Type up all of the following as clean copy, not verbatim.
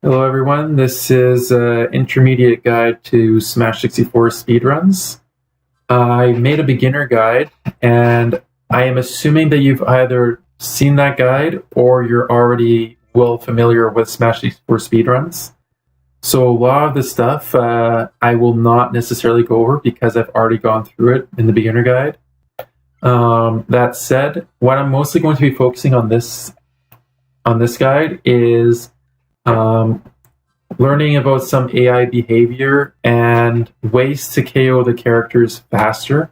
Hello everyone, this is an intermediate guide to Smash 64 speedruns. I made a beginner guide, and I am assuming that you've either seen that guide or you're already well familiar with Smash 64 speedruns. So a lot of the stuff I will not necessarily go over because I've already gone through it in the beginner guide. That said, what I'm mostly going to be focusing on this guide is learning about some AI behavior and ways to KO the characters faster.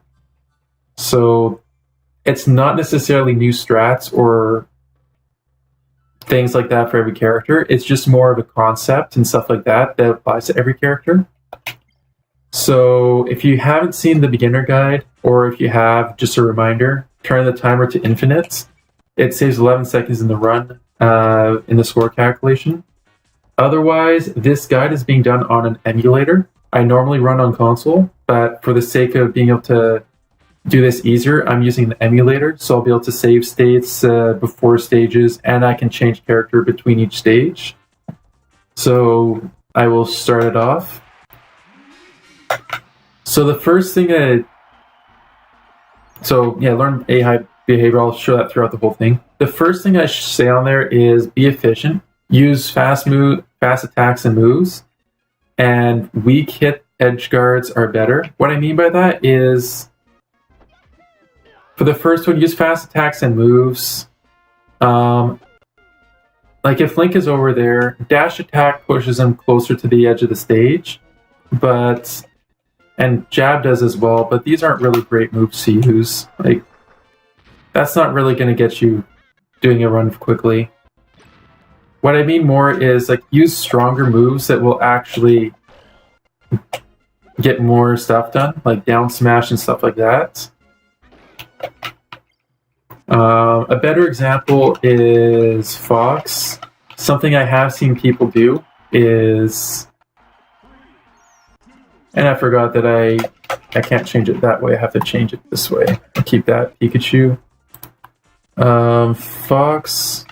So it's not necessarily new strats or things like that for every character. It's just more of a concept and stuff like that that applies to every character. So if you haven't seen the beginner guide, or if you have, just a reminder, turn the timer to infinite. It saves 11 seconds in the run in the score calculation. Otherwise, this guide is being done on an emulator. I normally run on console, but for the sake of being able to do this easier, I'm using the emulator, so I'll be able to save states before stages, and I can change character between each stage. So I will start it off. So the first thing learn AI behavior. I'll show that throughout the whole thing. The first thing I should say on there is be efficient. Use fast attacks and moves, and weak hit edge guards are better. What I mean by that is, for the first one, use fast attacks and moves. Like if Link is over there, dash attack pushes him closer to the edge of the stage, and jab does as well, but these aren't really great moves to use. Like, that's not really going to get you doing a run quickly. What I mean more is, like, use stronger moves that will actually get more stuff done, like down smash and stuff like that. A better example is Fox. Something I have seen people do is, and I forgot that I can't change it that way. I have to change it this way. I'll keep that Pikachu. Fox.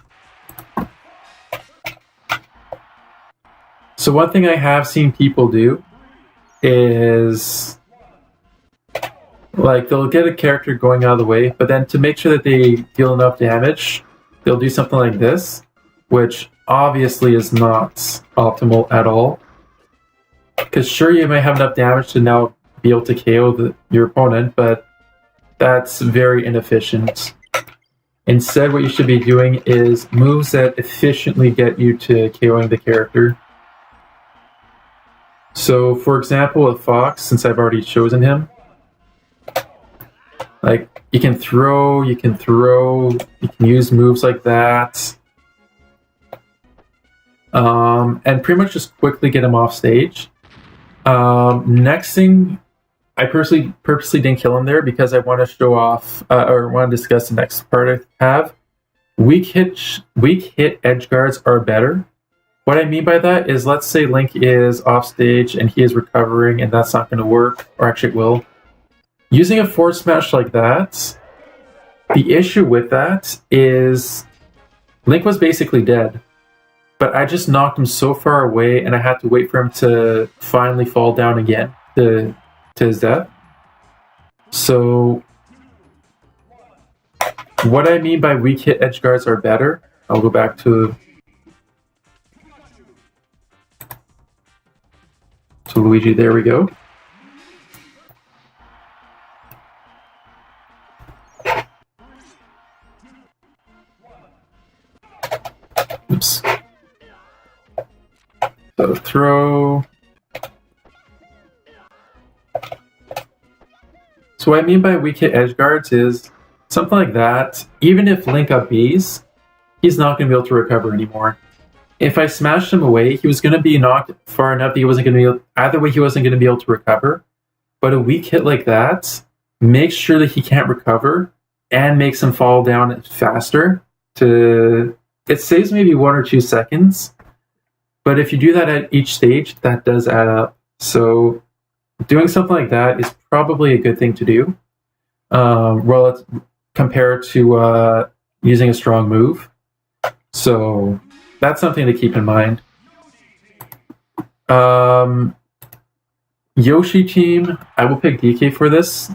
So one thing I have seen people do is, like, they'll get a character going out of the way, but then to make sure that they deal enough damage, they'll do something like this, which obviously is not optimal at all. Because sure, you may have enough damage to now be able to KO your opponent, but that's very inefficient. Instead, what you should be doing is moves that efficiently get you to KOing the character. So, for example, with Fox, since I've already chosen him, like, you can throw, you can use moves like that, and pretty much just quickly get him off stage. Next thing, I purposely didn't kill him there because I want to show off, or want to discuss the next part I have. Weak hit edge guards are better. What I mean by that is, let's say Link is off stage and he is recovering and that's not going to work, or actually it will. Using a forward smash like that, the issue with that is Link was basically dead, but I just knocked him so far away and I had to wait for him to finally fall down again to his death. So what I mean by weak hit edge guards are better, I'll go back to Luigi. There we go. Oops. So throw. So what I mean by weak hit edge guards is something like that. Even if Link up Bs, he's not going to be able to recover anymore. If I smashed him away, he was going to be knocked far enough that he wasn't going to be either way. He wasn't going to be able to recover. But a weak hit like that makes sure that he can't recover and makes him fall down faster. It saves maybe 1 or 2 seconds, but if you do that at each stage, that does add up. So doing something like that is probably a good thing to do. Compared to using a strong move. So that's something to keep in mind. Yoshi team, I will pick DK for this.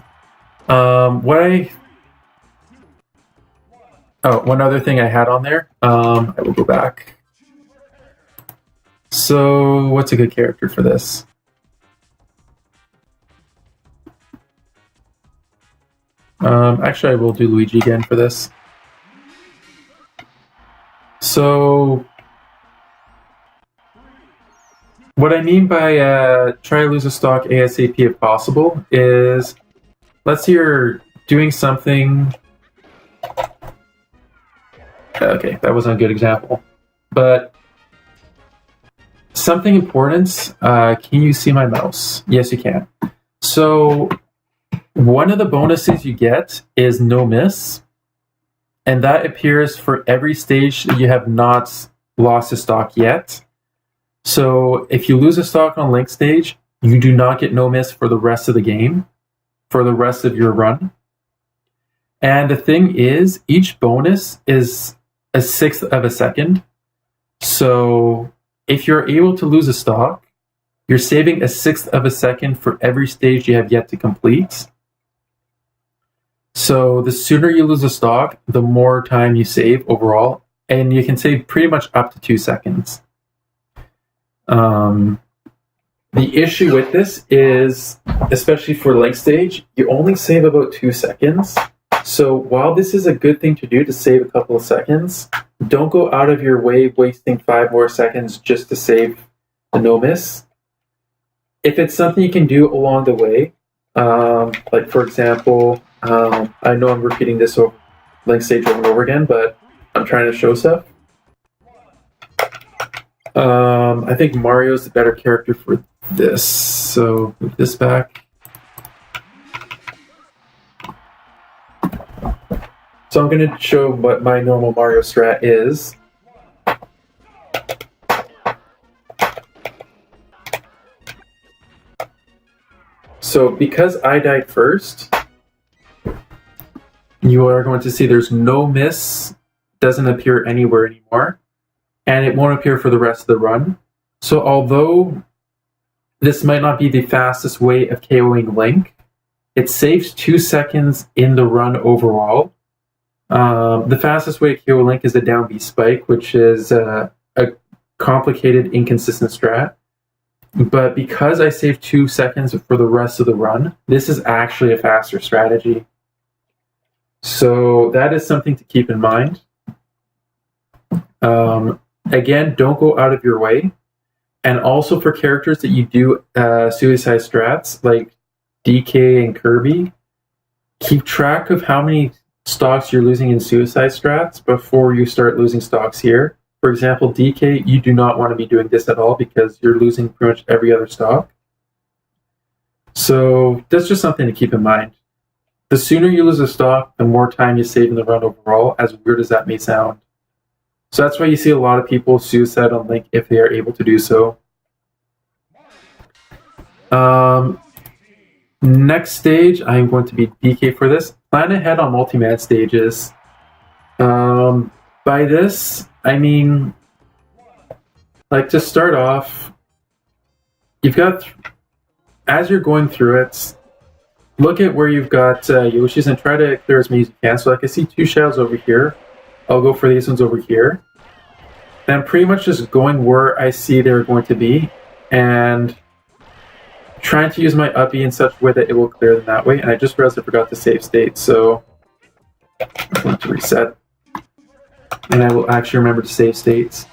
One other thing I had on there. I will go back. So, what's a good character for this? Actually, I will do Luigi again for this. So, what I mean by try to lose a stock ASAP if possible is, let's say you're doing something. Okay, that wasn't a good example, but something important. Can you see my mouse? Yes, you can. So, one of the bonuses you get is no miss, and that appears for every stage that you have not lost a stock yet. So if you lose a stock on Link stage, you do not get no miss for the rest of the game, for the rest of your run. And the thing is, each bonus is a 1/6 of a second. So if you're able to lose a stock, you're saving a 1/6 of a second for every stage you have yet to complete. So the sooner you lose a stock, the more time you save overall, and you can save pretty much up to 2 seconds. The issue with this is, especially for Link stage, you only save about 2 seconds. So while this is a good thing to do to save a couple of seconds, don't go out of your way wasting 5 more seconds just to save the no miss. If it's something you can do along the way, like for example, I know I'm repeating this over Link stage over and over again, but I'm trying to show stuff. I think Mario's the better character for this, so move this back. So I'm going to show what my normal Mario strat is. So because I died first, you are going to see there's no miss, doesn't appear anywhere anymore, and it won't appear for the rest of the run. So although this might not be the fastest way of KOing Link, it saves 2 seconds in the run overall. The fastest way to KO Link is the down B spike, which is a complicated, inconsistent strat. But because I saved 2 seconds for the rest of the run, this is actually a faster strategy. So that is something to keep in mind. Again, don't go out of your way. And also for characters that you do suicide strats, like DK and Kirby, keep track of how many stocks you're losing in suicide strats before you start losing stocks here. For example, DK, you do not want to be doing this at all because you're losing pretty much every other stock. So that's just something to keep in mind. The sooner you lose a stock, the more time you save in the run overall, as weird as that may sound. So that's why you see a lot of people suicide on Link if they are able to do so. Next stage, I'm going to be DK for this. Plan ahead on multi-man stages. By this, I mean, like to start off, you've got, as you're going through it, look at where you've got Yoshi's and try to clear as many as you can. So like I see 2 shadows over here. I'll go for these ones over here. And I'm pretty much just going where I see they're going to be and trying to use my up E in such a way that it will clear them that way. And I just realized I forgot to save state, so I'm going to reset. And I will actually remember to save states.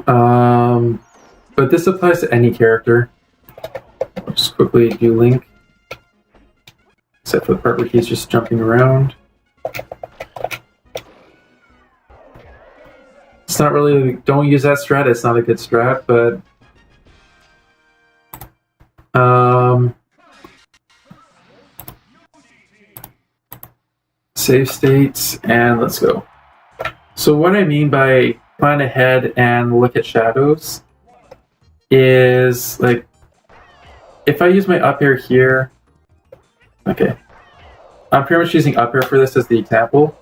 But this applies to any character. I'll just quickly do Link. Except for the part where he's just jumping around. It's not really, don't use that strat, it's not a good strat, but save states, and let's go. So what I mean by plan ahead and look at shadows is, like, if I use my up air here, okay, I'm pretty much using up air for this as the example.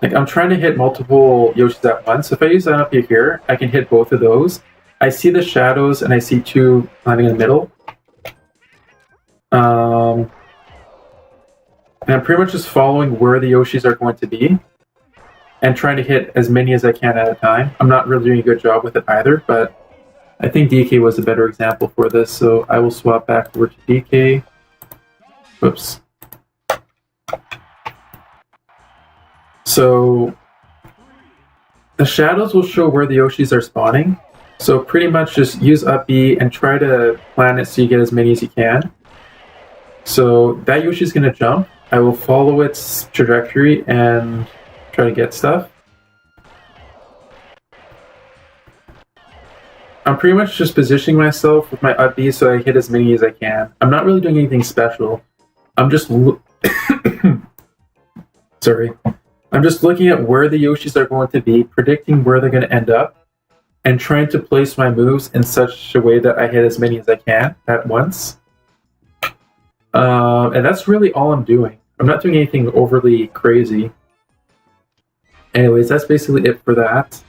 Like I'm trying to hit multiple Yoshis at once. If I use that up here, I can hit both of those. I see the shadows and I see two landing in the middle. And I'm pretty much just following where the Yoshis are going to be and trying to hit as many as I can at a time. I'm not really doing a good job with it either, but I think DK was a better example for this, so I will swap back over to DK. Whoops. So the shadows will show where the Yoshis are spawning. So pretty much just use up B and try to plan it so you get as many as you can. So that Yoshi is going to jump. I will follow its trajectory and try to get stuff. I'm pretty much just positioning myself with my up B so I hit as many as I can. I'm not really doing anything special. I'm just sorry. I'm just looking at where the Yoshis are going to be, predicting where they're going to end up, and trying to place my moves in such a way that I hit as many as I can at once. And that's really all I'm doing. I'm not doing anything overly crazy. Anyways, that's basically it for that.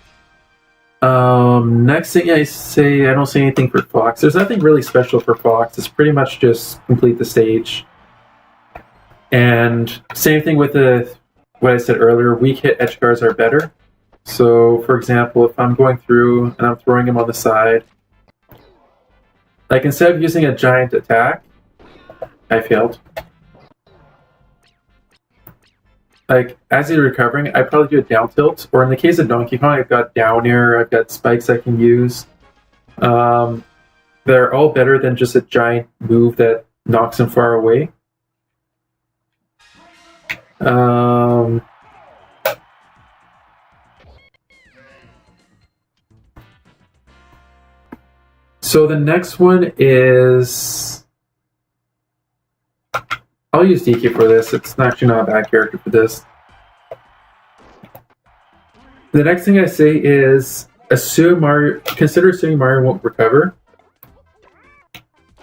Next thing I say, I don't say anything for Fox. There's nothing really special for Fox. It's pretty much just complete the stage. And same thing with what I said earlier, weak hit edge guards are better. So, for example, if I'm going through and I'm throwing him on the side, like instead of using a giant attack, I failed. Like, as he's recovering, I probably do a down tilt, or in the case of Donkey Kong, I've got down air, I've got spikes I can use. They're all better than just a giant move that knocks him far away. So the next one is... I'll use DK for this. It's actually not a bad character for this. The next thing I say is consider assuming Mario won't recover.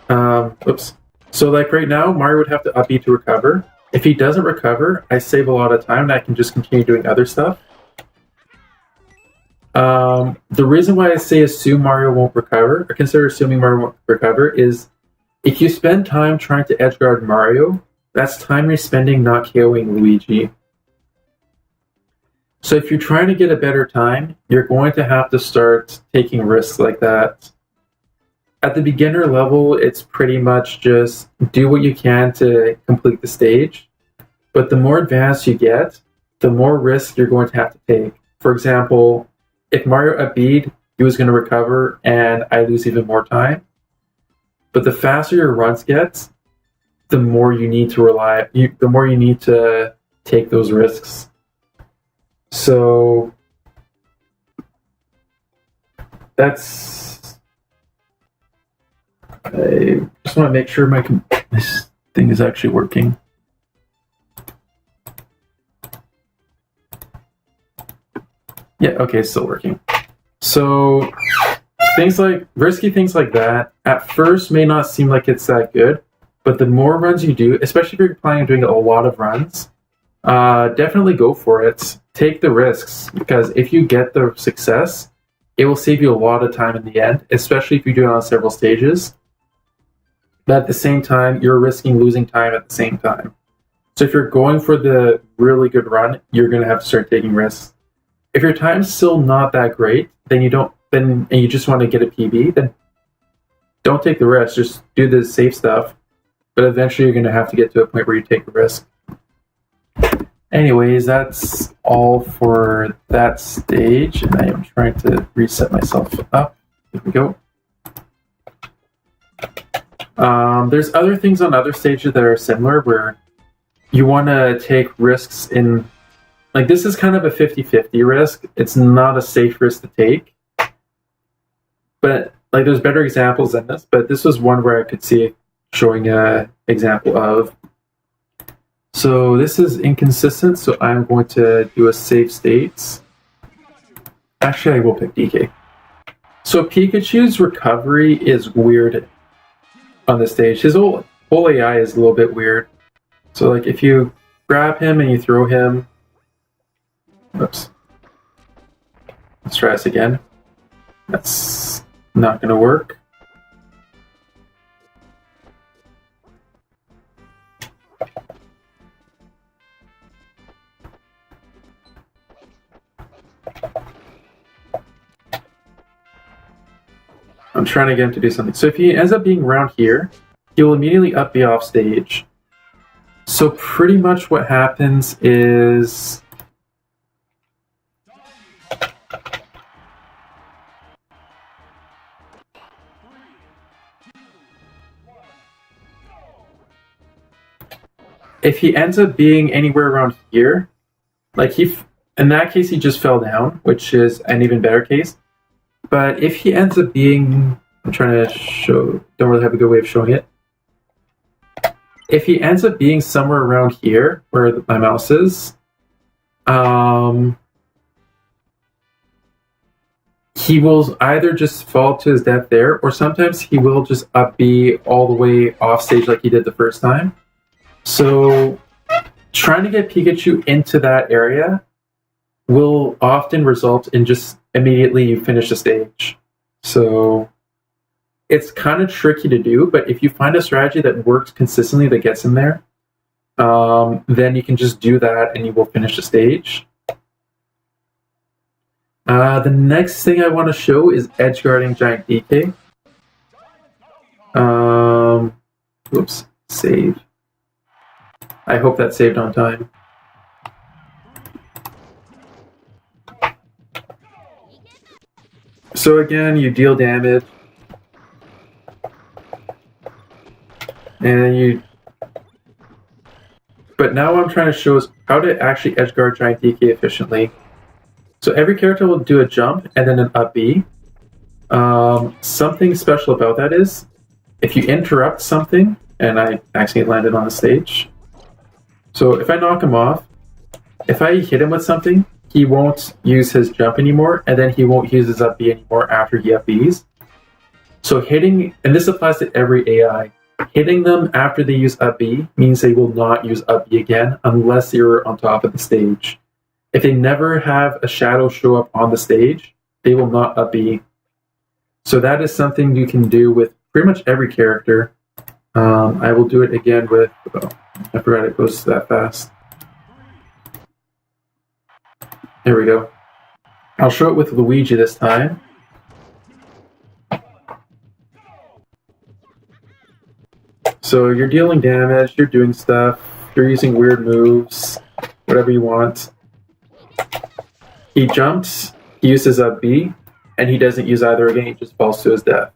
Oops. So like right now, Mario would have to up B to recover. If he doesn't recover, I save a lot of time and I can just continue doing other stuff. The reason why I say assume Mario won't recover, or consider assuming Mario won't recover, is if you spend time trying to edgeguard Mario, that's time you're spending not KOing Luigi. So if you're trying to get a better time, you're going to have to start taking risks like that. At the beginner level, it's pretty much just do what you can to complete the stage. But the more advanced you get, the more risk you're going to have to take. For example, if Mario up-B'd, he was going to recover and I lose even more time. But the faster your runs get, the more you need to take those risks. So that's... I just want to make sure this thing is actually working. Yeah, okay, it's still working. So risky things like that at first may not seem like it's that good, but the more runs you do, especially if you're planning on doing a lot of runs, definitely go for it. Take the risks, because if you get the success, it will save you a lot of time in the end, especially if you do it on several stages. But at the same time, you're risking losing time at the same time. So if you're going for the really good run, you're going to have to start taking risks. If your time's still not that great, and you just want to get a PB, then don't take the risk. Just do the safe stuff. But eventually you're going to have to get to a point where you take the risk. Anyways, that's all for that stage. And I am trying to reset myself up. There we go. There's other things on other stages that are similar where you want to take risks in... Like, this is kind of a 50-50 risk. It's not a safe risk to take. But, like, there's better examples than this. But this was one where I could see it showing an example of. So this is inconsistent, so I'm going to do a save states. Actually, I will pick DK. So Pikachu's recovery is weird on this stage. His whole AI is a little bit weird. So, like, if you grab him and you throw him. Oops. Let's try this again. That's not going to work. I'm trying to get him to do something. So if he ends up being around here, he will immediately up B off stage. So pretty much what happens is if he ends up being anywhere around here, like in that case he just fell down, which is an even better case. But if he ends up being, I'm trying to show, don't really have a good way of showing it. If he ends up being somewhere around here, where my mouse is, he will either just fall to his death there, or sometimes he will just up B all the way off stage like he did the first time. So trying to get Pikachu into that area will often result in just immediately you finish the stage. So it's kind of tricky to do, but if you find a strategy that works consistently that gets him there, then you can just do that and you will finish the stage. The next thing I want to show is edge guarding Giant DK. Whoops, save. I hope that saved on time. So again, you deal damage, and but now what I'm trying to show is how to actually edge guard Giant DK efficiently. So every character will do a jump and then an up B. Something special about that is, if you interrupt something, and I accidentally landed on the stage. So if I knock him off, if I hit him with something, he won't use his jump anymore, and then he won't use his up B anymore after he up Bs. So hitting, and this applies to every AI, hitting them after they use up B means they will not use up B again unless you're on top of the stage. If they never have a shadow show up on the stage, they will not up B. So that is something you can do with pretty much every character. I will do it again with, oh, I forgot it goes that fast. There we go. I'll show it with Luigi this time. So you're dealing damage, you're doing stuff, you're using weird moves, whatever you want. He jumps, he uses up B, and he doesn't use either again, he just falls to his death.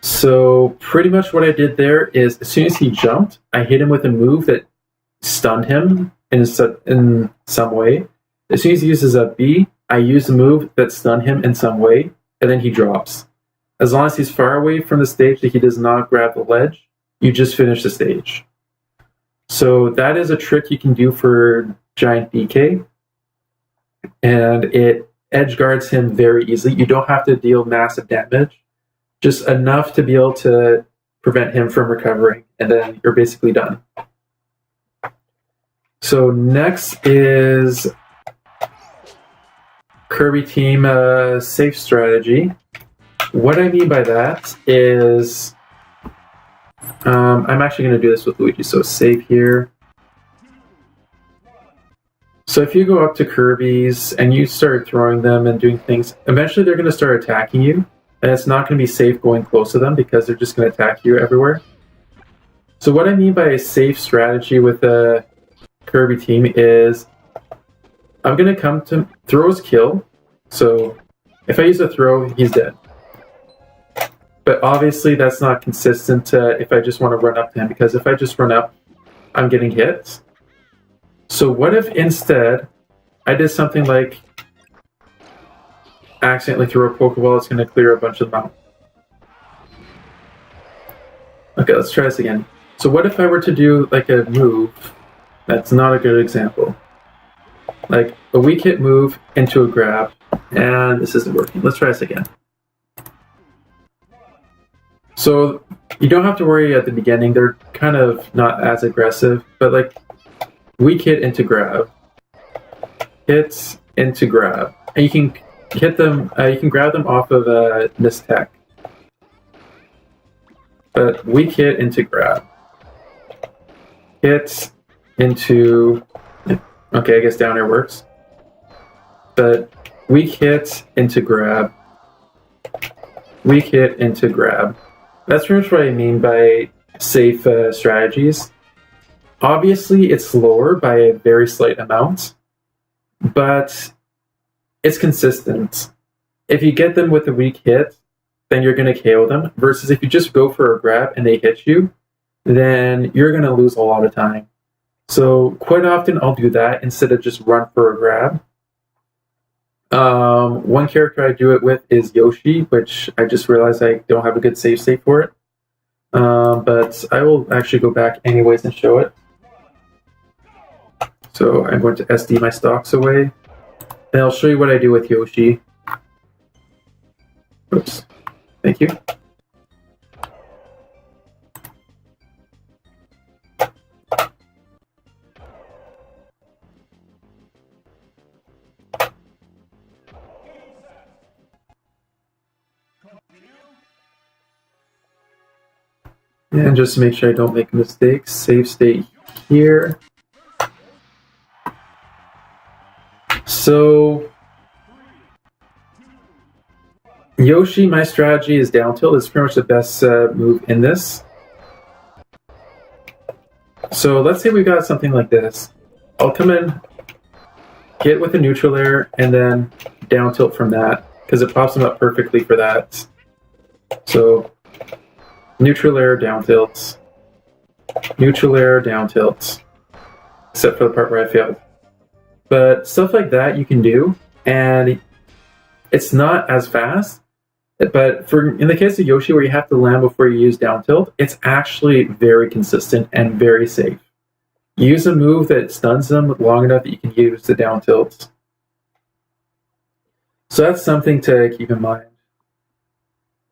So pretty much what I did there is, as soon as he jumped, I hit him with a move that stunned him in some way. As soon as he uses up B, I use a move that stunned him in some way, and then he drops. As long as he's far away from the stage that he does not grab the ledge, you just finish the stage. So that is a trick you can do for Giant DK, and it edge guards him very easily. You don't have to deal massive damage, just enough to be able to prevent him from recovering, and then you're basically done. So next is Kirby Team safe strategy. What I mean by that is, I'm actually going to do this with Luigi, so save here. So if you go up to Kirby's and you start throwing them and doing things, eventually they're going to start attacking you, and it's not going to be safe going close to them because they're just going to attack you everywhere. So what I mean by a safe strategy with a Kirby team is, I'm going to come to throws kill. So if I use a throw, he's dead. But obviously that's not consistent if I just want to run up to him, because if I just run up, I'm getting hit. So what if instead I did something like accidentally throw a Pokeball that's going to clear a bunch of them out? Okay, let's try this again. So what if I were to do like a move that's not a good example? Like a weak hit move into a grab, and this isn't working. Let's try this again. So you don't have to worry at the beginning, they're kind of not as aggressive, but like weak hit into grab. Hits into grab. And you can hit them, you can grab them off of this tech. But weak hit into grab. Hits into, okay, I guess down air works. But weak hit into grab. Weak hit into grab. That's pretty much what I mean by safe strategies. Obviously, it's slower by a very slight amount, but it's consistent. If you get them with a weak hit, then you're going to KO them, versus if you just go for a grab and they hit you, then you're going to lose a lot of time. So quite often I'll do that instead of just run for a grab. One character I do it with is Yoshi, which I just realized I don't have a good save state for it. But I will actually go back anyways and show it. So I'm going to SD my stocks away. And I'll show you what I do with Yoshi. Oops. Thank you. And just to make sure I don't make mistakes, save state here. So Yoshi, my strategy is down tilt. It's pretty much the best move in this. So let's say we got something like this. I'll come in, get with a neutral air, and then down tilt from that, because it pops them up perfectly for that. So neutral air, down tilts. Neutral air, down tilts. Except for the part where I failed. But stuff like that you can do, and it's not as fast. But in the case of Yoshi, where you have to land before you use down tilt, it's actually very consistent and very safe. Use a move that stuns them long enough that you can use the down tilts. So that's something to keep in mind.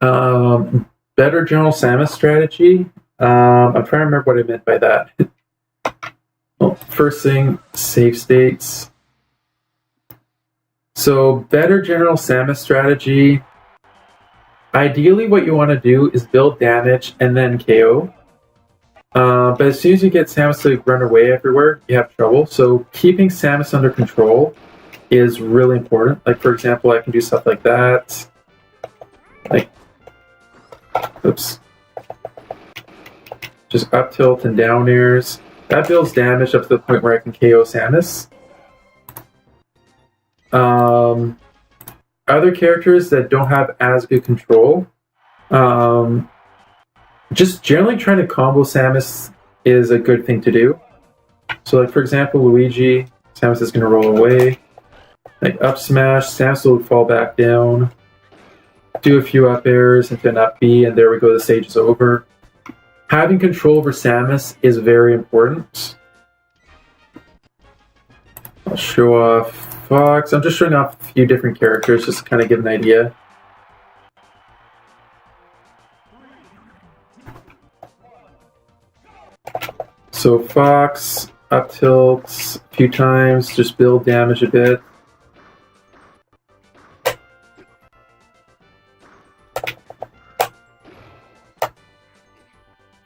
Better general Samus strategy. I'm trying to remember what I meant by that. Well, first thing, save states. So better general Samus strategy. Ideally, what you want to do is build damage and then KO. But as soon as you get Samus to run away everywhere, you have trouble. So keeping Samus under control is really important. Like, for example, I can do stuff like that. Like, oops. Just up tilt and down airs. That builds damage up to the point where I can KO Samus. Other characters that don't have as good control, just generally trying to combo Samus is a good thing to do. So, like, for example, Luigi, Samus is going to roll away. Like, up smash, Samus will fall back down. Do a few up airs into an up B, and there we go, the stage is over. Having control over Samus is very important. I'll show off Fox. I'm just showing off a few different characters just to kind of give an idea. So Fox, up tilts a few times, just build damage a bit.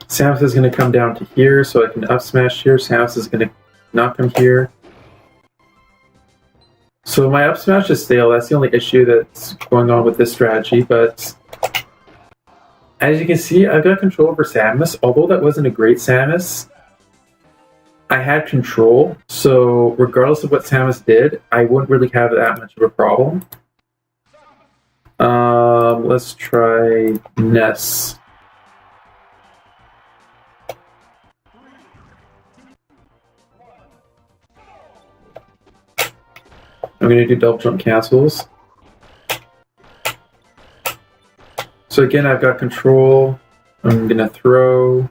Samus is going to come down to here, so I can up smash here. Samus is going to not come here. So my up smash is stale. That's the only issue that's going on with this strategy. But as you can see, I've got control over Samus. Although that wasn't a great Samus, I had control. So regardless of what Samus did, I wouldn't really have that much of a problem. Let's try Ness. I'm going to do double jump cancels. So again, I've got control. I'm going to throw.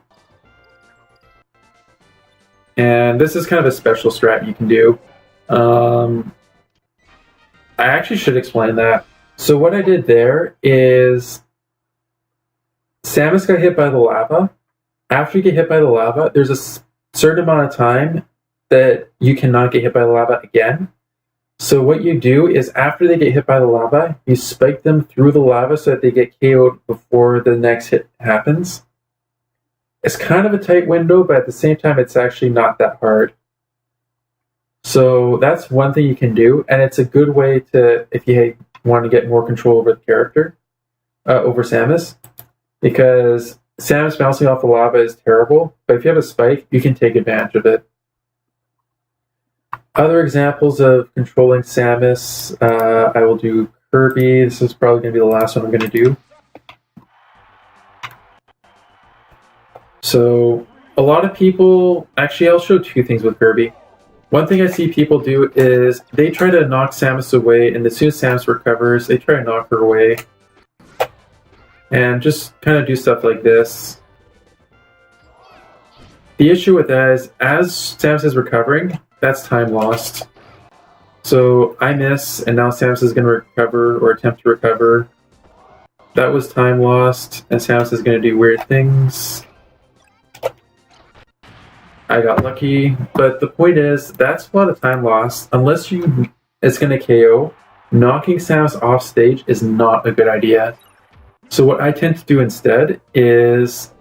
And this is kind of a special strat you can do. I actually should explain that. So what I did there is Samus got hit by the lava. After you get hit by the lava, there's a certain amount of time that you cannot get hit by the lava again. So what you do is after they get hit by the lava, you spike them through the lava so that they get KO'd before the next hit happens. It's kind of a tight window, but at the same time, it's actually not that hard. So that's one thing you can do, and it's a good way to, if you want to get more control over the character, over Samus, because Samus bouncing off the lava is terrible, but if you have a spike, you can take advantage of it. Other examples of controlling Samus, I will do Kirby. This is probably going to be the last one I'm going to do. So a lot of people, actually I'll show two things with Kirby. One thing I see people do is they try to knock Samus away, and as soon as Samus recovers, they try to knock her away. And just kind of do stuff like this. The issue with that is, as Samus is recovering, that's time lost. So I miss, and now Samus is going to recover, or attempt to recover. That was time lost, and Samus is going to do weird things. I got lucky, but the point is, that's a lot of time lost. Unless it's going to KO, knocking Samus off stage is not a good idea. So what I tend to do instead is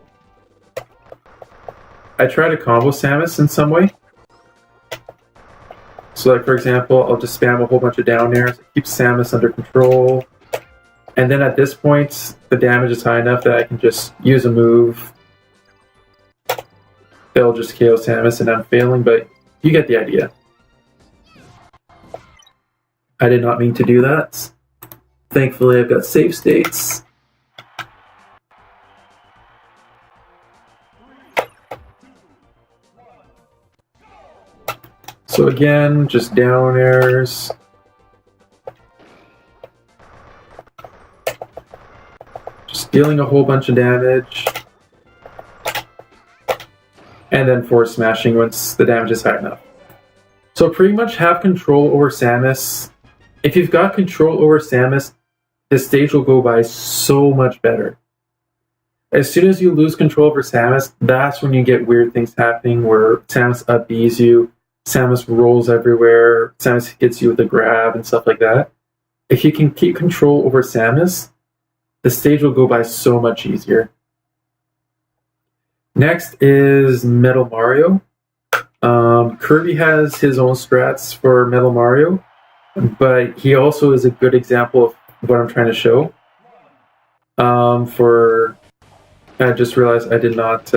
I try to combo Samus in some way. So like, for example, I'll just spam a whole bunch of down airs, keep Samus under control, and then at this point, the damage is high enough that I can just use a move. They'll just KO Samus and I'm failing, but you get the idea. I did not mean to do that. Thankfully, I've got save states. So again, just down airs. Just dealing a whole bunch of damage. And then force smashing once the damage is high enough. So pretty much have control over Samus. If you've got control over Samus, the stage will go by so much better. As soon as you lose control over Samus, that's when you get weird things happening where Samus up-Bs you, Samus rolls everywhere, Samus hits you with a grab and stuff like that. If you can keep control over Samus, the stage will go by so much easier. Next is Metal Mario. Kirby has his own strats for Metal Mario, but he also is a good example of what I'm trying to show. I just realized I did not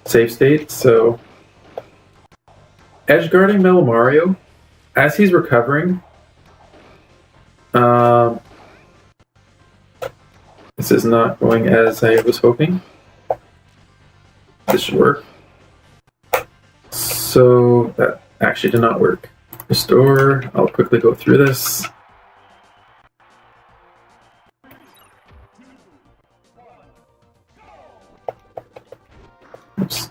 save state, so edgeguarding Metal Mario, as he's recovering, this is not going as I was hoping. This should work. So that actually did not work. Restore. I'll quickly go through this. Oops.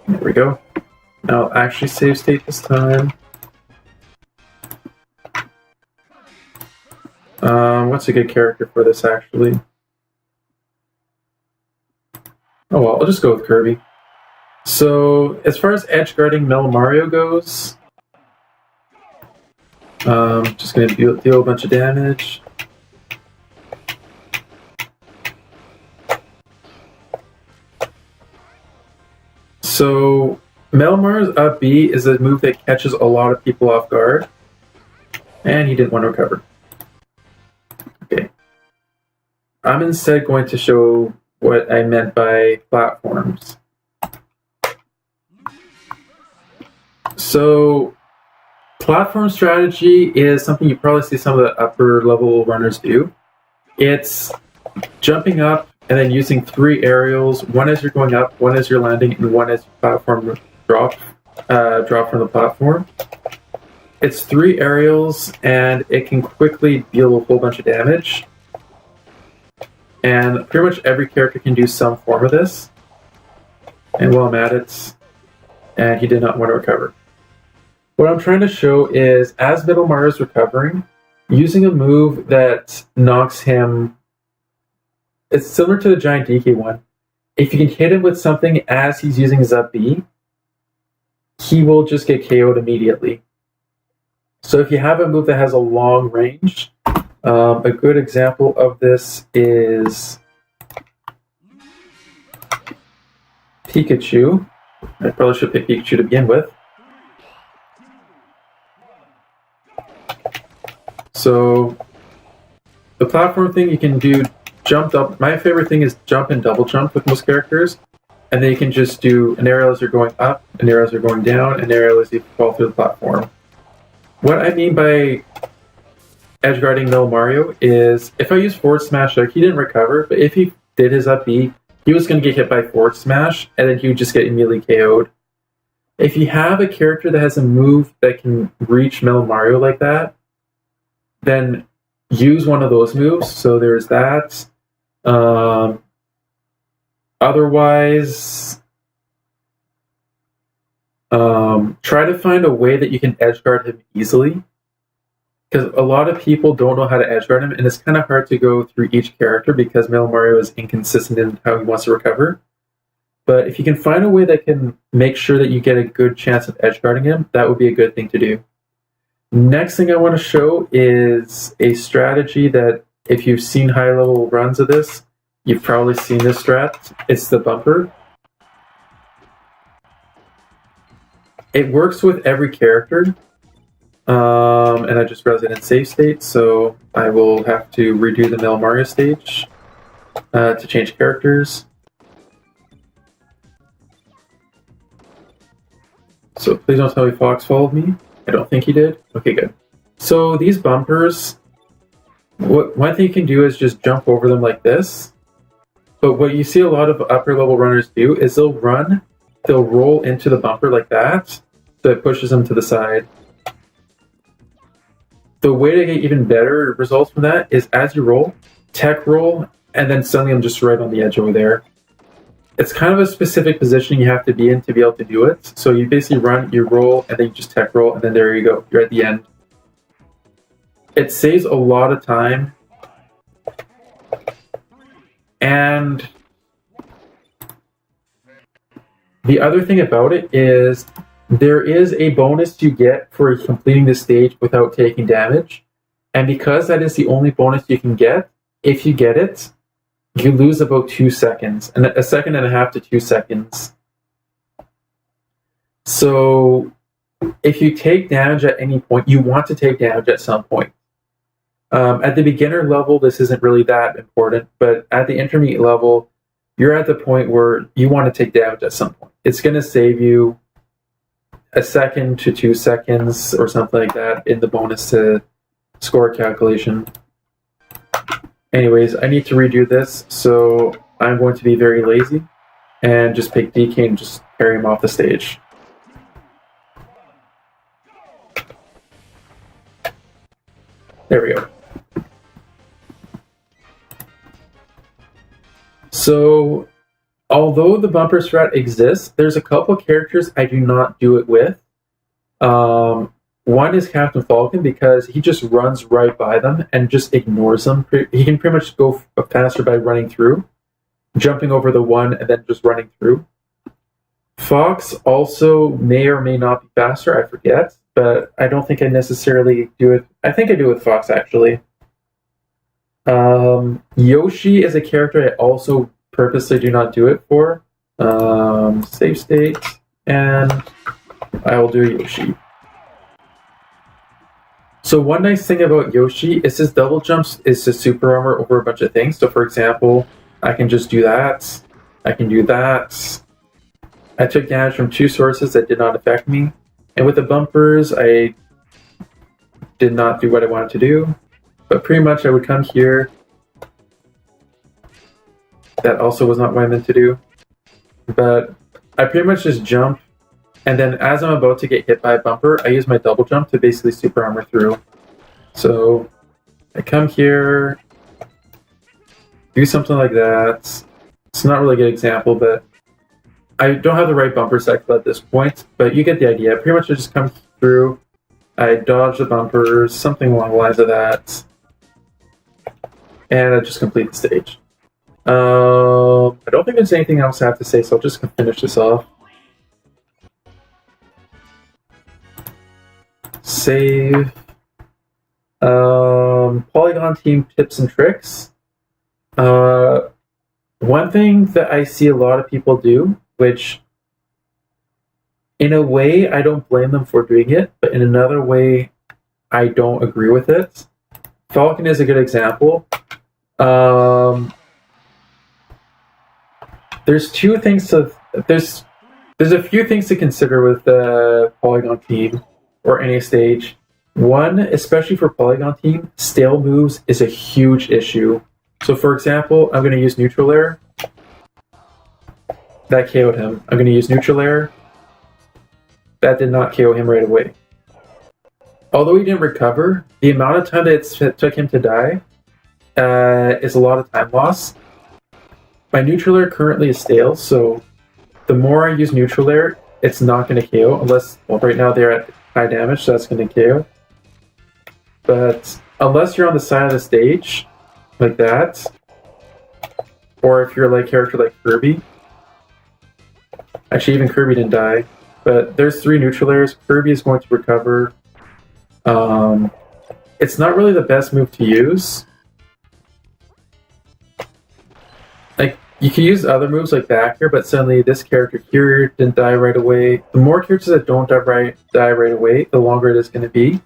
There we go. Now I'll actually save state this time. What's a good character for this, actually? Oh well, I'll just go with Kirby. So, as far as edge guarding Metal Mario goes, just going to deal a bunch of damage. So, Metal Mario's up B is a move that catches a lot of people off guard, and he didn't want to recover. Okay. I'm instead going to show what I meant by platforms. So, platform strategy is something you probably see some of the upper level runners do. It's jumping up and then using 3 aerials, one as you're going up, one as you're landing, and one as your platform drop from the platform. It's 3 aerials, and it can quickly deal a whole bunch of damage. And pretty much every character can do some form of this. And while I'm at it, and he did not want to recover. What I'm trying to show is, as Middle Mario is recovering, using a move that knocks him... It's similar to the Giant DK one. If you can hit him with something as he's using his up B, he will just get KO'd immediately. So if you have a move that has a long range, a good example of this is Pikachu. I probably should pick Pikachu to begin with. So the platform thing, you can do jump up. My favorite thing is jump and double jump with most characters. And then you can just do an aerial as you're going up, an aerial as you're going down, an aerial as you fall through the platform. What I mean by edge guarding Middle Mario is, if I use forward smash, like, he didn't recover, but if he did his up B, he was going to get hit by forward smash, and then he would just get immediately KO'd. If you have a character that has a move that can reach Middle Mario like that, then use one of those moves. So there's that. Otherwise, try to find a way that you can edge guard him easily, because a lot of people don't know how to edge guard him, and it's kind of hard to go through each character because Middle Mario is inconsistent in how he wants to recover. But if you can find a way that can make sure that you get a good chance of edge guarding him, that would be a good thing to do. Next thing I want to show is a strategy that, if you've seen high-level runs of this, you've probably seen this strat. It's the bumper. It works with every character. And I just realized it in save state, so I will have to redo the Middle Mario stage to change characters. So please don't tell me Fox followed me. I don't think he did. Okay, good. So these bumpers, one thing you can do is just jump over them like this. But what you see a lot of upper level runners do is they'll roll into the bumper like that, so it pushes them to the side. The way to get even better results from that is, as you roll, tech roll, and then suddenly I'm just right on the edge over there. It's kind of a specific position you have to be in to be able to do it. So you basically run, you roll, and then you just tech roll, and then there you go. You're at the end. It saves a lot of time. And the other thing about it is there is a bonus you get for completing the stage without taking damage. And because that is the only bonus you can get, if you get it, you lose about 2 seconds, and a second and a half to 2 seconds. So if you take damage at any point, you want to take damage at some point. At the beginner level, this isn't really that important, but at the intermediate level, you're at the point where you want to take damage at some point. It's going to save you a second to 2 seconds or something like that in the bonus to score calculation. Anyways, I need to redo this, so I'm going to be very lazy and just pick DK and just carry him off the stage. There we go. So, although the bumper strat exists, there's a couple characters I do not do it with. One is Captain Falcon, because he just runs right by them and just ignores them. He can pretty much go faster by running through, jumping over the one and then just running through. Fox also may or may not be faster, I forget, but I don't think I necessarily do it. I think I do it with Fox, actually. Yoshi is a character I also purposely do not do it for. Save state, and I will do Yoshi. So one nice thing about Yoshi is his double jumps is to super armor over a bunch of things. So for example, I can just do that. I can do that. I took damage from 2 sources that did not affect me. And with the bumpers, I did not do what I wanted to do. But pretty much I would come here. That also was not what I meant to do. But I pretty much just jump. And then as I'm about to get hit by a bumper, I use my double jump to basically super armor through. So I come here, do something like that. It's not really a good example, but I don't have the right bumper cycle at this point, but you get the idea. Pretty much I just come through, I dodge the bumpers, something along the lines of that, and I just complete the stage. I don't think there's anything else I have to say, so I'll just finish this off. Save. Polygon team tips and tricks. One thing that I see a lot of people do, which in a way I don't blame them for doing it, but in another way I don't agree with it. Falcon is a good example. There's a few things to consider with the Polygon team or any stage. One, especially for Polygon team, stale moves is a huge issue. So for example, I'm going to use neutral air. That KO'd him. I'm going to use neutral air. That did not KO him right away. Although he didn't recover, the amount of time that it took him to die is a lot of time loss. My neutral air currently is stale, so the more I use neutral air, it's not going to KO, unless, well, right now they're at high damage, so that's going to KO. But unless you're on the side of the stage, like that, or if you're like a character like Kirby, actually even Kirby didn't die, but there's 3 neutral airs, Kirby is going to recover. It's not really the best move to use. Like, you can use other moves like back here, but suddenly this character here didn't die right away. The more characters that don't die right away, the longer it is going to be.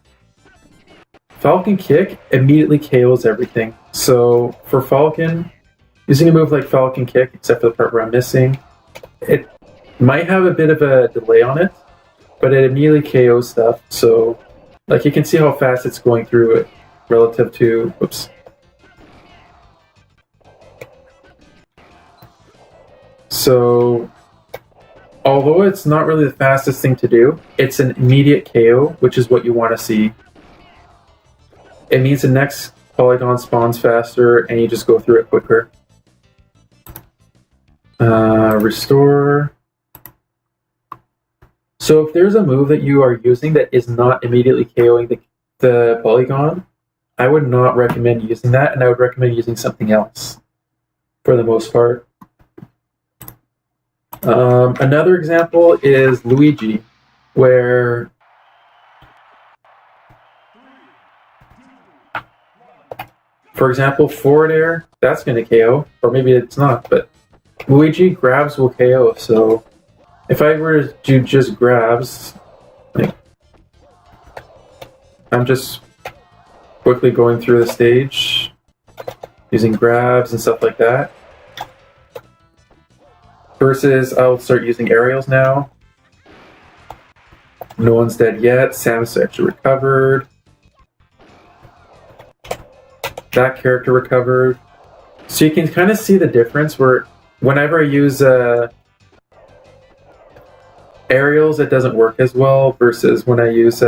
Falcon Kick immediately KOs everything. So for Falcon, using a move like Falcon Kick, except for the part where I'm missing, it might have a bit of a delay on it, but it immediately KOs stuff. So, like, you can see how fast it's going through it relative to, oops. So, although it's not really the fastest thing to do, it's an immediate KO, which is what you want to see. It means the next polygon spawns faster, and you just go through it quicker. Restore. So if there's a move that you are using that is not immediately KOing the polygon, I would not recommend using that, and I would recommend using something else for the most part. Another example is Luigi, where for example, forward air, that's going to KO, or maybe it's not, but Luigi grabs will KO, so if I were to do just grabs, like, I'm just quickly going through the stage, using grabs and stuff like that. Versus, I'll start using aerials now. No one's dead yet. Samus actually recovered. That character recovered. So you can kind of see the difference where whenever I use aerials, it doesn't work as well, versus when I use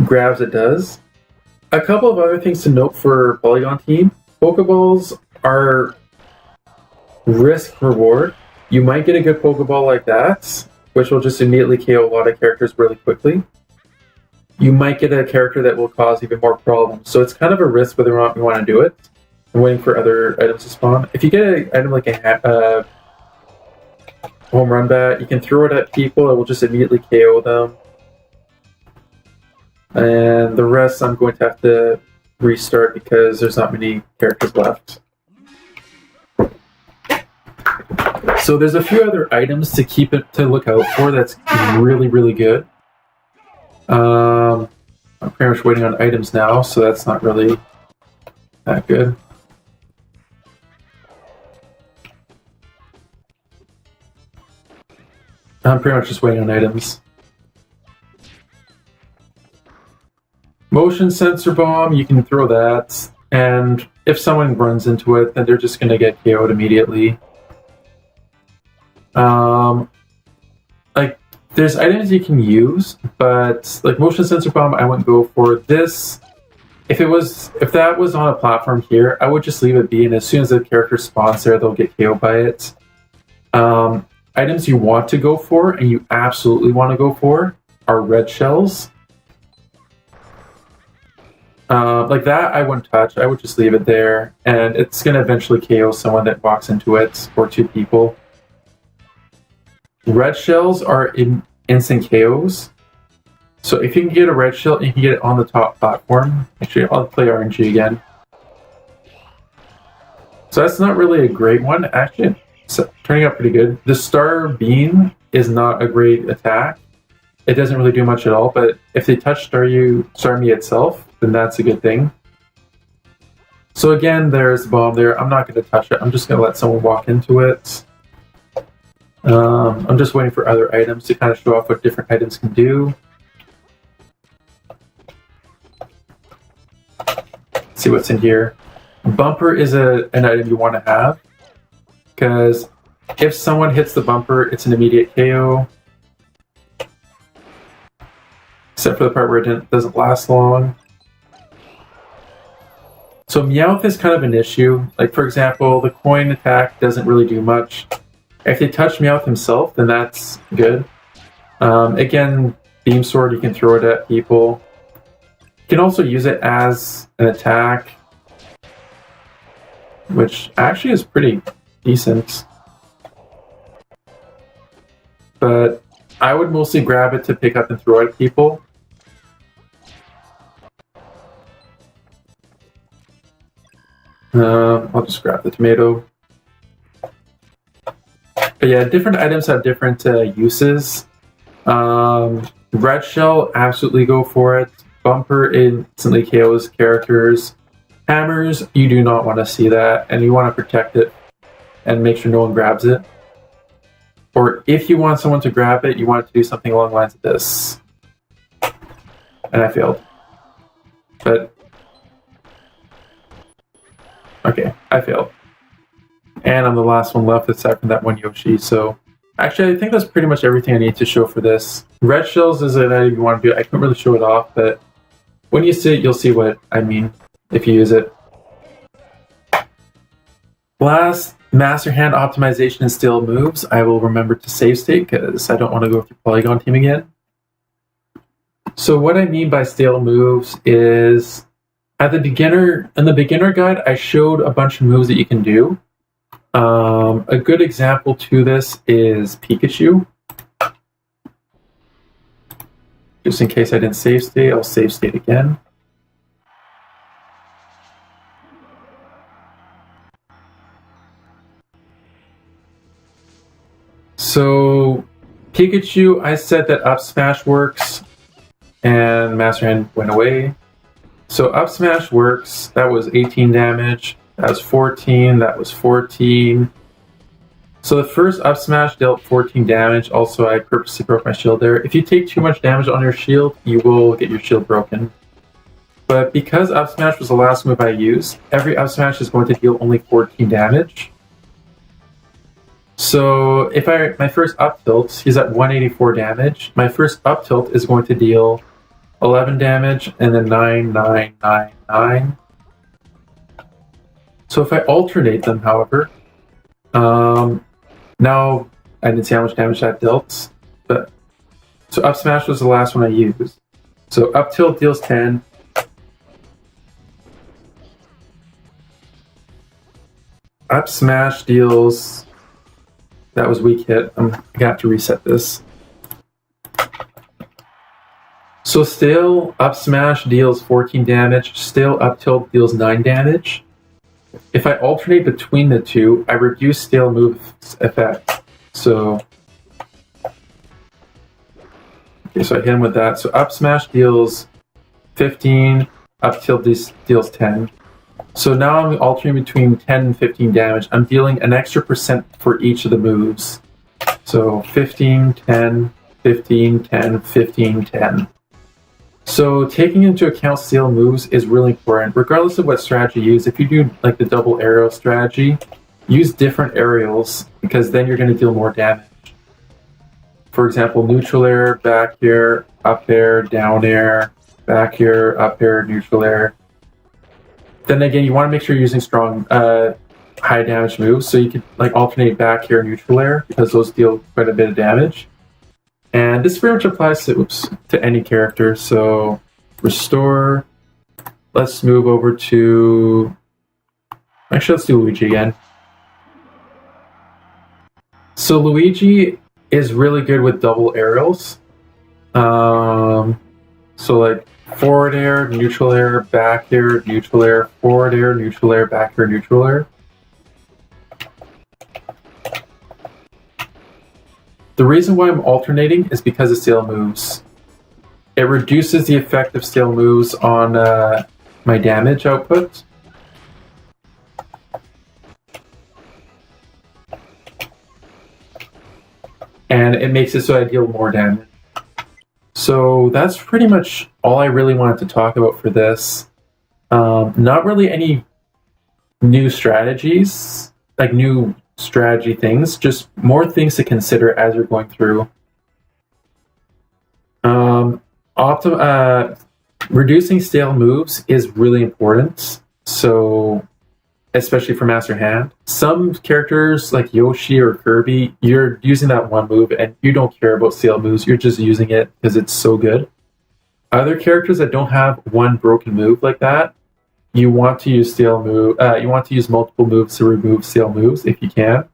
grabs, it does. A couple of other things to note for Polygon Team. Pokeballs are risk reward. You might get a good Pokeball like that, which will just immediately KO a lot of characters really quickly. You might get a character that will cause even more problems. So it's kind of a risk whether or not you want to do it. I'm waiting for other items to spawn. If you get an item like a home run bat, you can throw it at people, it will just immediately KO them. And the rest I'm going to have to restart because there's not many characters left. So there's a few other items to look out for that's really, really good. I'm pretty much waiting on items now, so that's not really that good. I'm pretty much just waiting on items. Motion sensor bomb, you can throw that, and if someone runs into it, then they're just going to get KO'd immediately. Like, there's items you can use, but like motion sensor bomb, I wouldn't go for this. If that was on a platform here, I would just leave it be, and as soon as the character spawns there, they'll get KO'd by it. Items you want to go for and you absolutely want to go for are red shells. Like that, I wouldn't touch. I would just leave it there, and it's going to eventually KO someone that walks into it, or two people. Red shells are instant KOs. So if you can get a red shell, you can get it on the top platform. Actually, I'll play RNG again. So that's not really a great one. Actually, it's turning out pretty good. The Star Beam is not a great attack. It doesn't really do much at all, but if they touch Starmie itself, then that's a good thing. So again, there's the bomb there. I'm not going to touch it. I'm just going to let someone walk into it. I'm just waiting for other items to kind of show off what different items can do. Let's see what's in here. Bumper is an item you want to have, because if someone hits the bumper, it's an immediate KO. Except for the part where it doesn't last long. So Meowth is kind of an issue. Like, for example, the coin attack doesn't really do much. If they touch Meowth himself, then that's good. Again, Beam Sword, you can throw it at people. You can also use it as an attack, which actually is pretty decent. But I would mostly grab it to pick up and throw it at people. I'll just grab the tomato. But yeah, different items have different uses. Red Shell, absolutely go for it. Bumper instantly KOs characters. Hammers, you do not want to see that, and you want to protect it and make sure no one grabs it. Or if you want someone to grab it, you want it to do something along the lines of this. And I failed. But okay, I failed. And I'm the last one left aside from that one Yoshi, so actually I think that's pretty much everything I need to show for this. Red shells is an item you want to do. I couldn't really show it off, but when you see it, you'll see what I mean if you use it. Last, Master Hand optimization and stale moves. I will remember to save state because I don't want to go through Polygon Team again. So what I mean by stale moves is in the beginner guide, I showed a bunch of moves that you can do. A good example to this is Pikachu. Just in case I didn't save state, I'll save state again. So Pikachu, I said that up smash works, and Master Hand went away. So up smash works, that was 18 damage, that was 14, that was 14. So the first up smash dealt 14 damage, also I purposely broke my shield there. If you take too much damage on your shield, you will get your shield broken. But because up smash was the last move I used, every up smash is going to deal only 14 damage. So if my first up tilt, he's at 184 damage, my first up tilt is going to deal 11 damage, and then 9, 9, 9, 9. So if I alternate them, however, now I didn't see how much damage that dealt, but so up smash was the last one I used. So up tilt deals 10. Up smash deals, that was weak hit. I got to reset this. So stale up smash deals 14 damage, stale up tilt deals 9 damage. If I alternate between the two, I reduce stale move's effect. So I hit him with that. So up smash deals 15, up tilt deals 10. So now I'm alternating between 10 and 15 damage. I'm dealing an extra percent for each of the moves. So 15, 10, 15, 10, 15, 10. So taking into account stale moves is really important. Regardless of what strategy you use, if you do like the double arrow strategy, use different aerials because then you're going to deal more damage. For example, neutral air, back air, up air, down air, back air, up air, neutral air. Then again, you want to make sure you're using strong, high damage moves, so you could like alternate back air, neutral air, because those deal quite a bit of damage. And this pretty much applies to any character. So restore. Let's move over to. Actually, let's do Luigi again. So Luigi is really good with double aerials. So like forward air, neutral air, back air, neutral air, forward air, neutral air, back air, neutral air. The reason why I'm alternating is because of stale moves. It reduces the effect of stale moves on my damage output. And it makes it so I deal more damage. So that's pretty much all I really wanted to talk about for this. Not really any new strategies, like new strategy things, just more things to consider as you're going through. Reducing stale moves is really important. So, especially for Master Hand, some characters like Yoshi or Kirby, you're using that one move and you don't care about stale moves. You're just using it because it's so good. Other characters that don't have one broken move like that, you want to use stale move. You want to use multiple moves to remove stale moves if you can.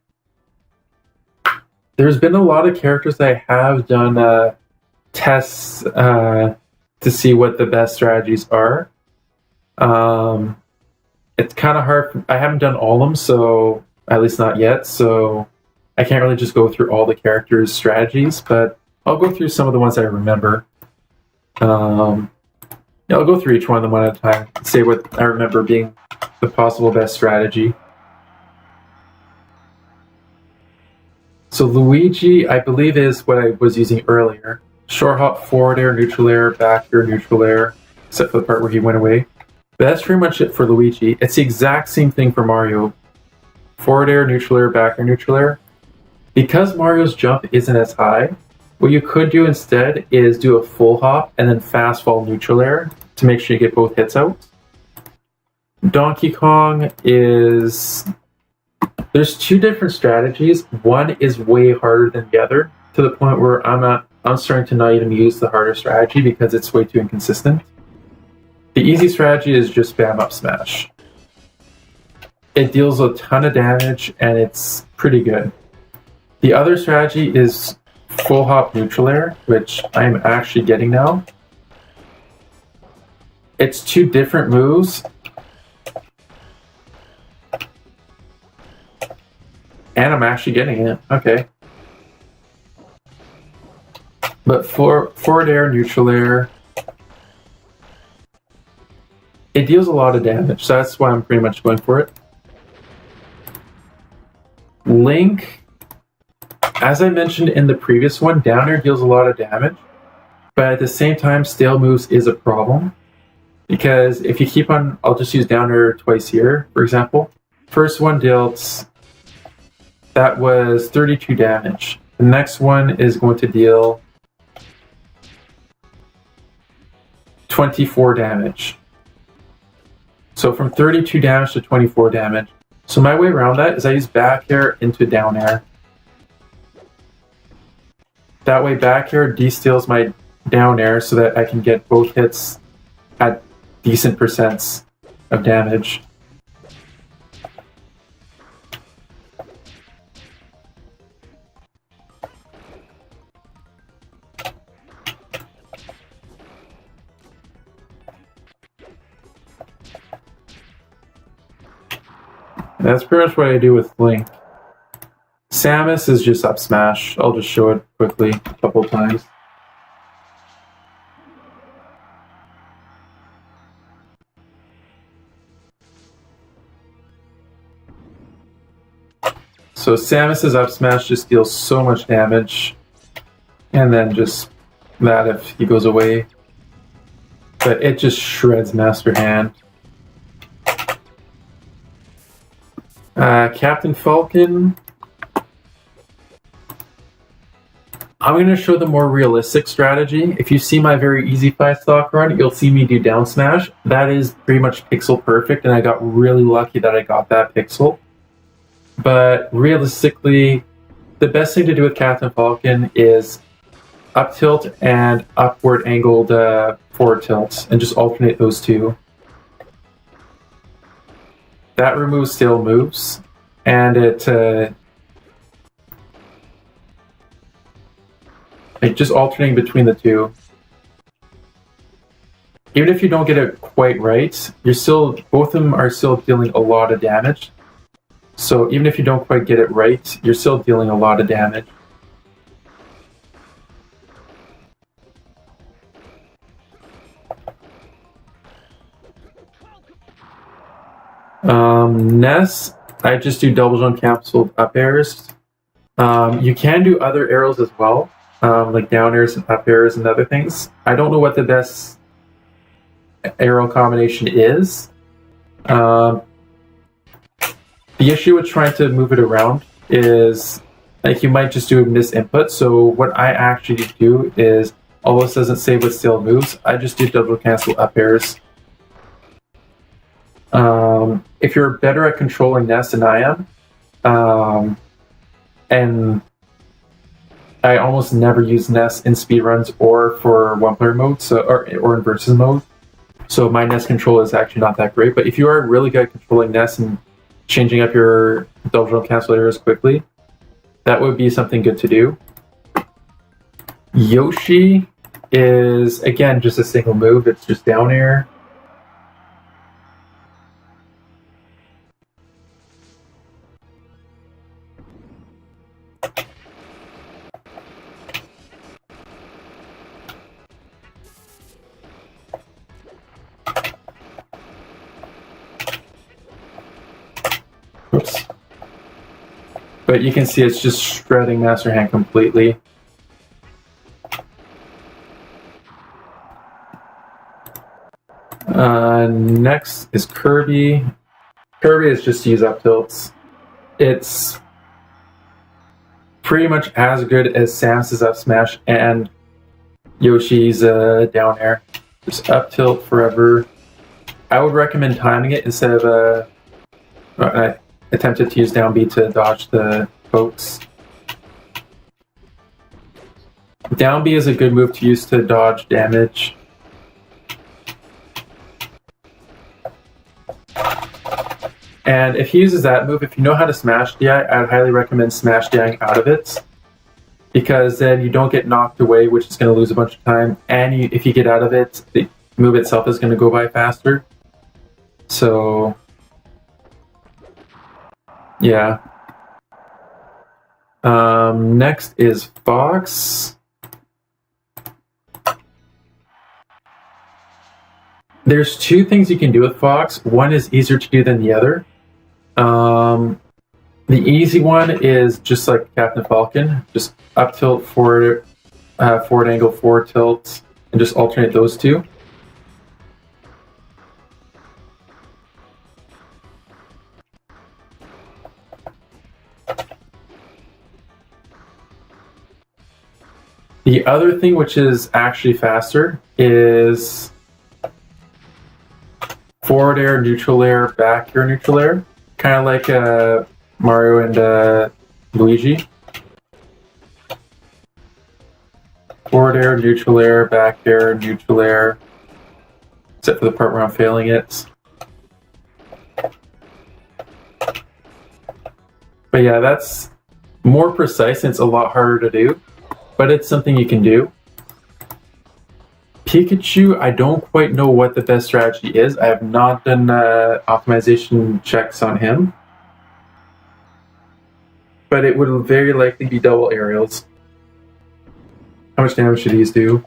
There's been a lot of characters that I have done tests to see what the best strategies are. It's kind of hard. I haven't done all of them, so at least not yet. So I can't really just go through all the characters' strategies, but I'll go through some of the ones I remember. I'll go through each one of them one at a time and say what I remember being the possible best strategy. So Luigi, I believe, is what I was using earlier. Short hop, forward air, neutral air, back air, neutral air, except for the part where he went away. But that's pretty much it for Luigi. It's the exact same thing for Mario. Forward air, neutral air, back air, neutral air. Because Mario's jump isn't as high, what you could do instead is do a full hop and then fast fall neutral air to make sure you get both hits out. Donkey Kong is... There's two different strategies. One is way harder than the other, to the point where I'm starting to not even use the harder strategy because it's way too inconsistent. The easy strategy is just spam up smash. It deals a ton of damage and it's pretty good. The other strategy is full hop neutral air, which I'm actually getting now. It's two different moves. And I'm actually getting it. Okay. But forward air, neutral air, it deals a lot of damage, so that's why I'm pretty much going for it. Link, as I mentioned in the previous one, down air deals a lot of damage, but at the same time, stale moves is a problem. Because if you keep on, I'll just use down air twice here, for example. First one dealt, that was 32 damage. The next one is going to deal 24 damage. So from 32 damage to 24 damage. So my way around that is I use back air into down air. That way back air de-steals my down air so that I can get both hits at decent percents of damage. And that's pretty much what I do with Link. Samus is just up smash. I'll just show it quickly a couple of times. So Samus's up smash just deals so much damage. And then just that if he goes away. But it just shreds Master Hand. Captain Falcon. I'm going to show the more realistic strategy. If you see my very easy 5-stock run, you'll see me do down smash. That is pretty much pixel perfect, and I got really lucky that I got that pixel. but realistically, the best thing to do with Captain Falcon is up tilt and upward angled forward tilt, and just alternate those two. That removes stale moves, and it just alternating between the two. Even if you don't get it quite right, both of them are still dealing a lot of damage. So even if you don't quite get it right, you're still dealing a lot of damage. Ness, I just do double jump capsule up airs. You can do other arrows as well, like down airs and up airs and other things. I don't know what the best arrow combination is. The issue with trying to move it around is like you might just do a misinput. So what I actually do is, although this doesn't say what stale moves, I just do double cancel up airs. If you're better at controlling Ness than I am, and I almost never use Ness in speedruns or for one-player mode, or in versus mode. So my Ness control is actually not that great. But if you are really good at controlling Ness and changing up your double jump cancel areas quickly, that would be something good to do. Yoshi is, again, just a single move. It's just down air. Oops. But you can see it's just shredding Master Hand completely. Next is Kirby. Kirby is just use up tilts. It's pretty much as good as Samus's up smash and Yoshi's down air. Just up tilt forever. I would recommend timing it instead of I attempted to use down B to dodge the pokes. Down B is a good move to use to dodge damage. And if he uses that move, if you know how to smash DI, I'd highly recommend smash DIing out of it. Because then you don't get knocked away, which is going to lose a bunch of time. And if you get out of it, the move itself is going to go by faster. So, yeah. Next is Fox. There's two things you can do with Fox. One is easier to do than the other. The easy one is just like Captain Falcon, just up tilt, forward angle, forward tilt, and just alternate those two. The other thing, which is actually faster, is forward air, neutral air, back air, neutral air. Kind of like Mario and Luigi. Forward air, neutral air, back air, neutral air. Except for the part where I'm failing it. But yeah, that's more precise and it's a lot harder to do. But it's something you can do. Pikachu, I don't quite know what the best strategy is. I have not done optimization checks on him. But it would very likely be double aerials. How much damage should these do?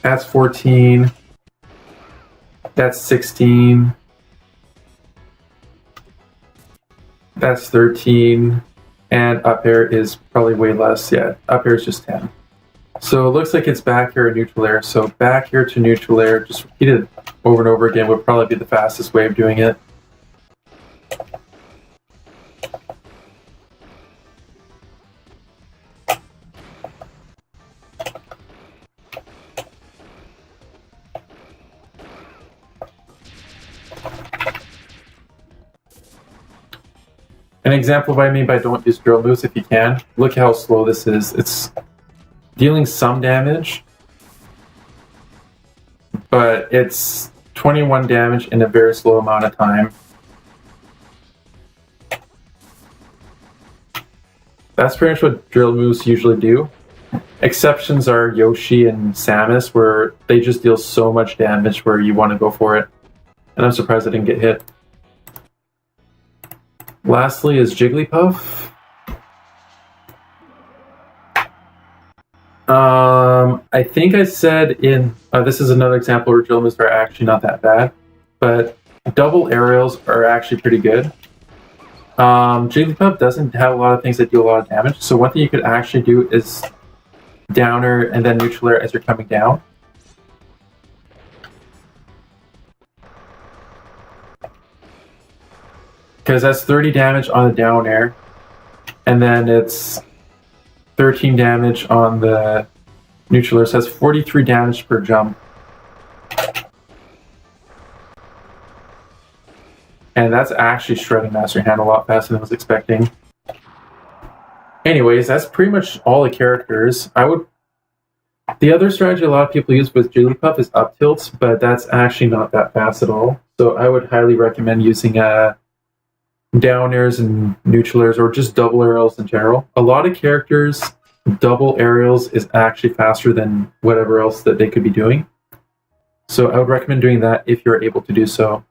That's 14. That's 16. That's 13. And up air is probably way less. Yeah, up air is just 10. So it looks like it's back air and neutral air. So back air to neutral air, just repeated over and over again, would probably be the fastest way of doing it. An example of what I mean by don't use drill moves if you can. Look how slow this is. It's dealing some damage, but it's 21 damage in a very slow amount of time. That's pretty much what drill moves usually do. Exceptions are Yoshi and Samus, where they just deal so much damage where you want to go for it. And I'm surprised I didn't get hit. Lastly is Jigglypuff. I think I said in... this is another example where drill moves are actually not that bad, but double aerials are actually pretty good. Jigglypuff doesn't have a lot of things that do a lot of damage, so one thing you could actually do is downer and then neutral air as you're coming down. Because that's 30 damage on the down air, and then it's 13 damage on the neutral air, so that's 43 damage per jump. And that's actually shredding Master Hand a lot faster than I was expecting. Anyways, that's pretty much all the characters. The other strategy a lot of people use with Jigglypuff is up tilts, but that's actually not that fast at all. So I would highly recommend using down airs and neutral airs, or just double aerials in general. A lot of characters, double aerials is actually faster than whatever else that they could be doing. So I would recommend doing that if you're able to do so.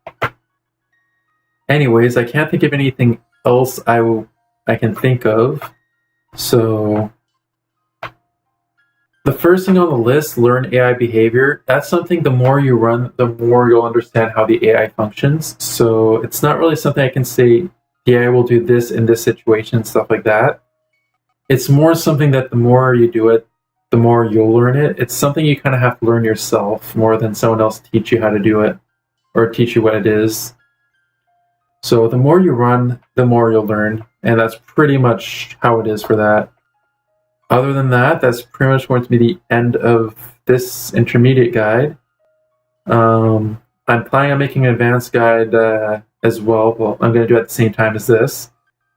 Anyways, I can't think of anything else I can think of. So the first thing on the list, learn AI behavior. That's something the more you run, the more you'll understand how the AI functions. So it's not really something I can say, the AI will do this in this situation, stuff like that. It's more something that the more you do it, the more you'll learn it. It's something you kind of have to learn yourself more than someone else teach you how to do it or teach you what it is. So the more you run, the more you'll learn. And that's pretty much how it is for that. Other than that, that's pretty much going to be the end of this intermediate guide. I'm planning on making an advanced guide as well. Well, I'm going to do it at the same time as this.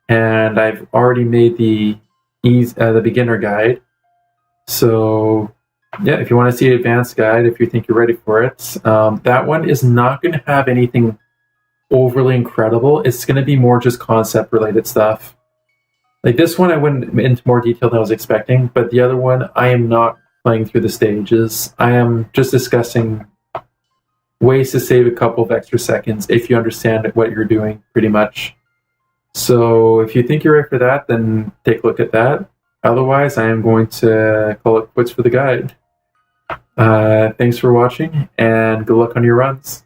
And I've already made the beginner guide. So yeah, if you want to see an advanced guide, if you think you're ready for it, that one is not going to have anything overly incredible. It's going to be more just concept related stuff. Like this one, I went into more detail than I was expecting, but the other one, I am not playing through the stages. I am just discussing ways to save a couple of extra seconds if you understand what you're doing, pretty much. So if you think you're ready for that, then take a look at that. Otherwise, I am going to call it quits for the guide. Thanks for watching, and good luck on your runs.